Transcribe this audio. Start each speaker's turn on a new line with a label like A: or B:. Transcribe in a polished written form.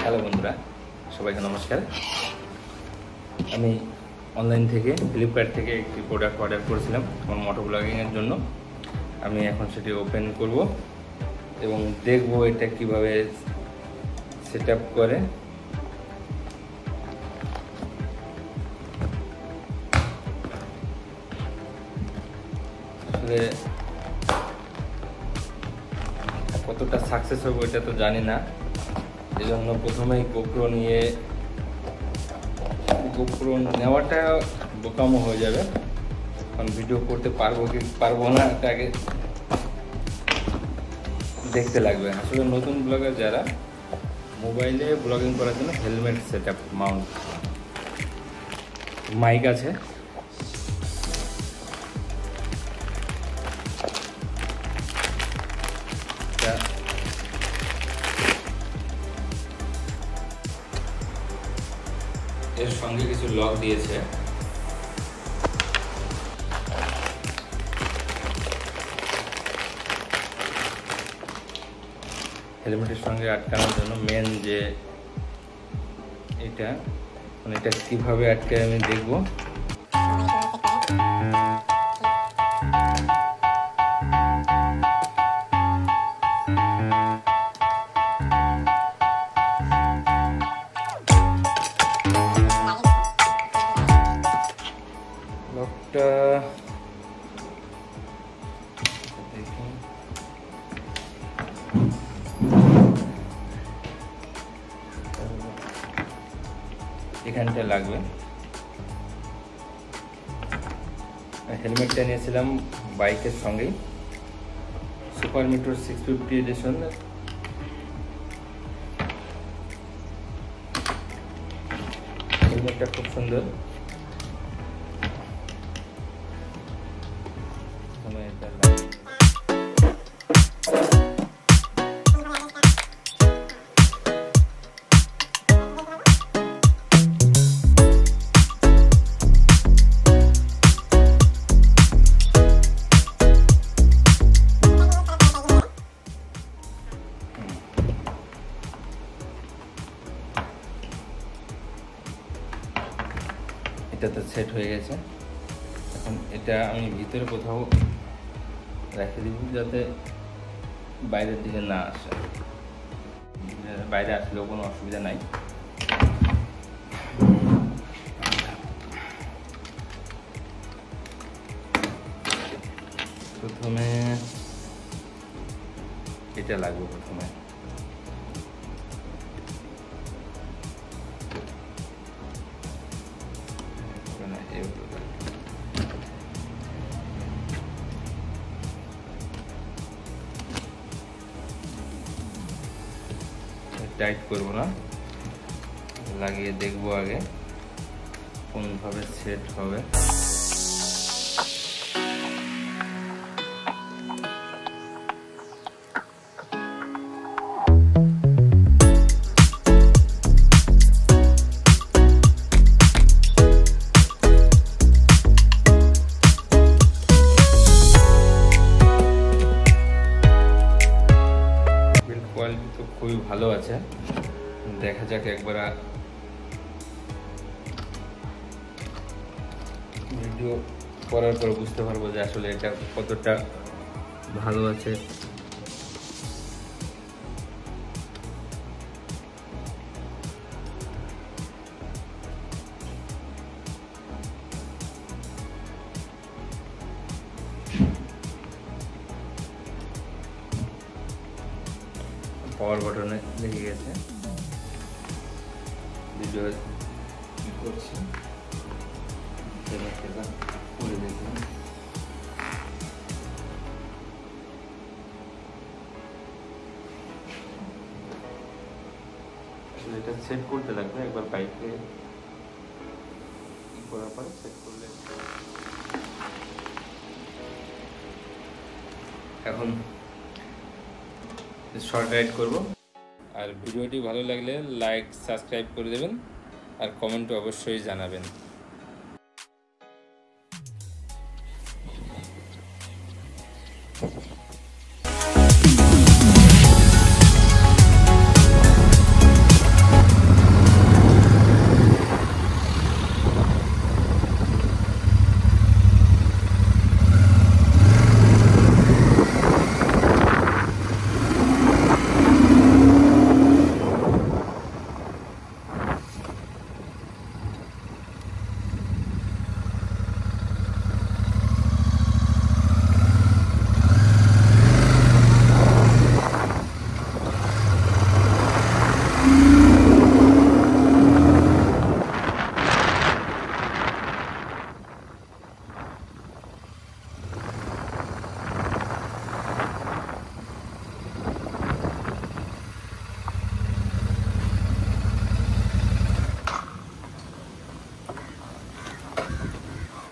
A: Hello বন্ধুরা, সবাইকে নমস্কার। আমি অনলাইন থেকে ফ্লিপকার্ট থেকে একটি প্রোডাক্ট অর্ডার করেছিলাম আমার মোটো ব্লগিংয়ের জন্য। আমি এখন সেটি ওপেন করব এবং দেখব এটা কিভাবে সেট আপ করে। আসলে কতটা সাকসেস হবে এটা তো জানি না, এই জন্য প্রথমেই গোপ্রো নেওয়াটা বোকামো হয়ে যাবে, কারণ ভিডিও করতে পারবো কি পারবো না এটা আগে দেখতে লাগবে। আসলে নতুন ব্লগার যারা মোবাইলে ব্লগিং করার জন্য helmet set up, mount, mic আছে, এর সঙ্গে কিছু লক দিয়েছে। হেলমেটের সঙ্গে আটকানোর জন্য মেন যে এটা, মানে এটা কিভাবে আটকে আমি দেখব। লকটা দেখুন, এখানটা লাগবে। হেলমেটটা নিয়েছিলাম বাইকের সঙ্গেই, সুপার মিটর 650 এডিশন। হেলমেটটা খুব সুন্দর। এটা তো সেট হয়ে গেছে। এখন এটা আমি ভিতরে কোথাও রেখে দিব যাতে বাইরের দিকে না আসে। বাইরে আসলেও কোনো অসুবিধা নাই। প্রথমে এটা লাগবে, প্রথমে টাইট করবো না, লাগিয়ে দেখবো আগে কোনভাবে সেট হবে। কোয়ালিটি তো খুবই ভালো আছে, দেখা যাক একবার ভিডিও করার পর বুঝতে পারবো যে আসলে এটা কতটা ভালো আছে। পাওয়ার বাটনে লেগে গেছে, ভিডিও কি করছি করে দেখলাম। আসলে এটা সেট করতে লাগবে, একবার বাইকে করার পরে সেট করলে। এখন শর্ট রাইড করব। আর ভিডিওটি ভালো লাগলে লাইক, সাবস্ক্রাইব করে দেবেন আর কমেন্টে অবশ্যই জানাবেন।